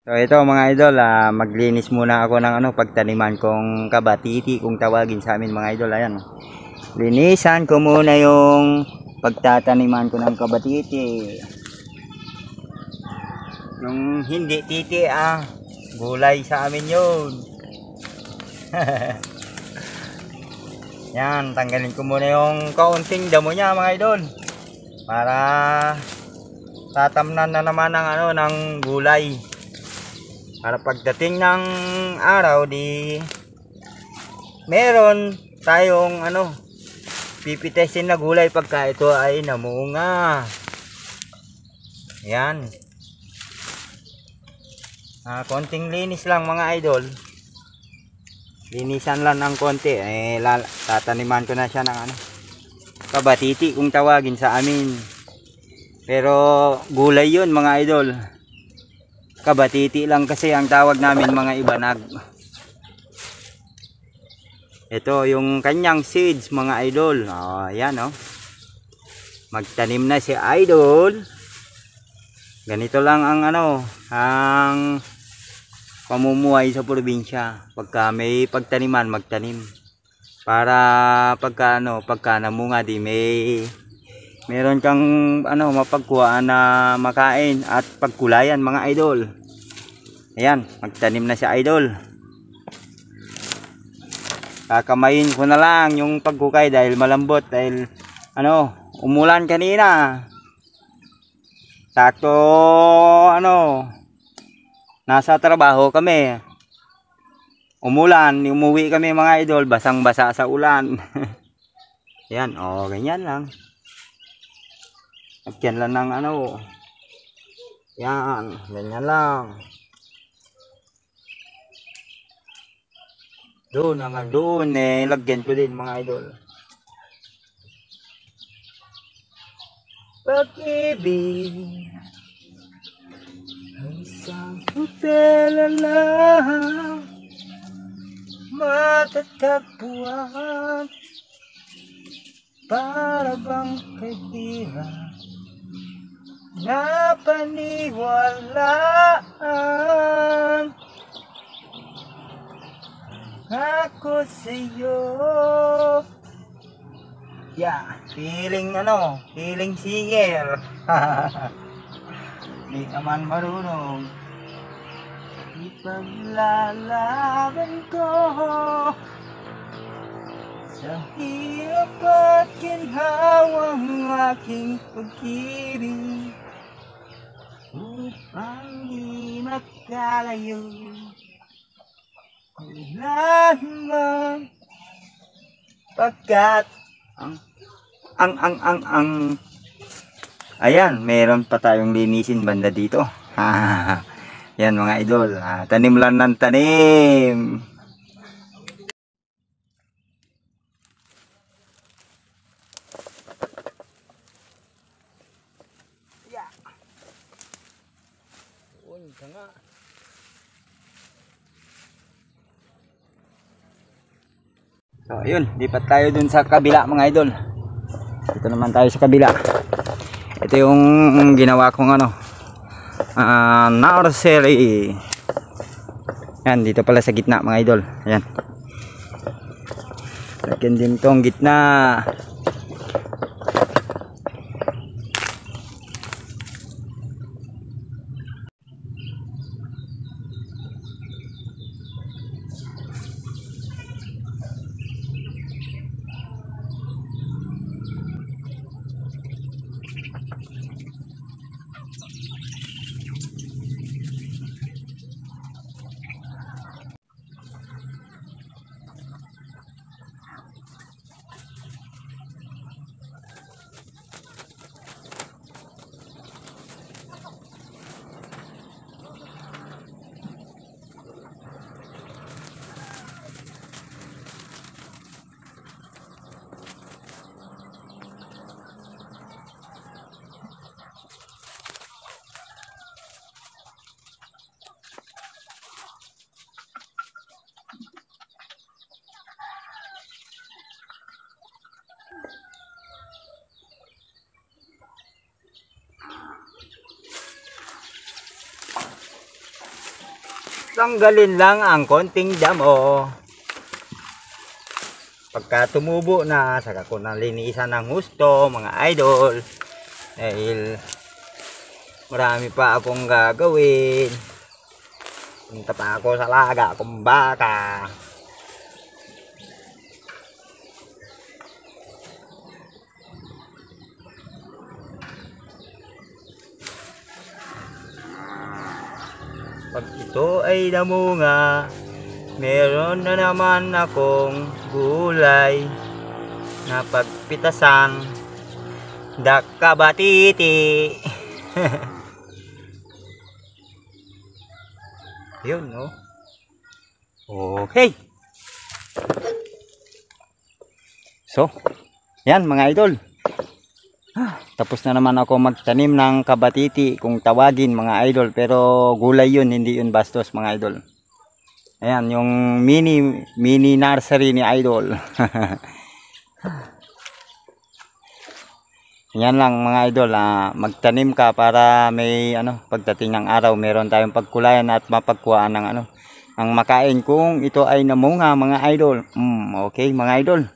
So ito mga idol, maglinis muna ako ng pagtaniman kong kabatiti kung tawagin sa amin mga idol. Ayan. Linisan ko muna yung pagtataniman ko ng kabatiti. Yung hindi titi gulay sa amin yun. Yan, tanggalin ko muna yung kaunting damo niya mga idol. Para tatamnan na naman ng gulay. Para pagdating ng araw meron tayong pipitesin na gulay pagka ito ay namunga. Yan. Konting linis lang mga idol. Linisan lang ng konti. Tataniman ko na siya ng kabatiti kung tawagin sa amin. Pero gulay yun mga idol. Kabatiti lang kasi ang tawag namin mga ibanag. Ito yung kanyang seeds mga idol. Ayan magtanim na si idol. Ganito lang ang ang pamumuhay sa probinsya. Pagka may pagtaniman, magtanim. Para pagka namunga meron kang mapagkuhaan na makain at pagkulayan mga idol. Ayan, magtanim na si idol. Kakamayin ko na lang yung pagkukay dahil malambot dahil umulan kanina. Sakto nasa trabaho kami. Umulan, umuwi kami mga idol, basang-basa sa ulan. Ayan, ganyan lang. Lagyan lang ng yan, ganyan lang. Doon, lagyan ko din mga idol. Pag-ibig ay isang putela lang, matatagpuan para bang kaibigan na paniwalaan ako sa'yo. Yeah, feeling singer. Di naman marunong. Ipaglalaban ko sa hirap at ginhawang aking pag-ibig upang di makalayo. Lamang pagkat ayan, meron pa tayong linisin banda dito. Yan mga idol, tanim lang ng tanim. Yeah. Nga. So ayun, lipat tayo dun sa kabila mga idol. Dito naman tayo sa kabila. Ito yung ginawa kong nursery. Yan, dito pala sa gitna mga idol. Ayan. Lagyan din tong gitna. Tanggalin lang ang konting damo. Pagka tumubo na, saka ko na linisan ng husto, mga idol. Dahil marami pa akong gagawin. Punta pa ako sa laga akong baka. Pag ito ay namunga, meron na naman akong gulay na pagpitasang dakabatiti. Yun, no? Okay. So, yan mga idol. Tapos na naman ako magtanim ng kabatiti kung tawagin mga idol. Pero gulay yun, hindi yun bastos mga idol. Ayan, yung mini nursery ni idol. Yan lang mga idol, magtanim ka para may pagdating ng araw meron tayong pagkulayan at mapagkuhaan ng ang makain kung ito ay namunga mga idol. Okay mga idol.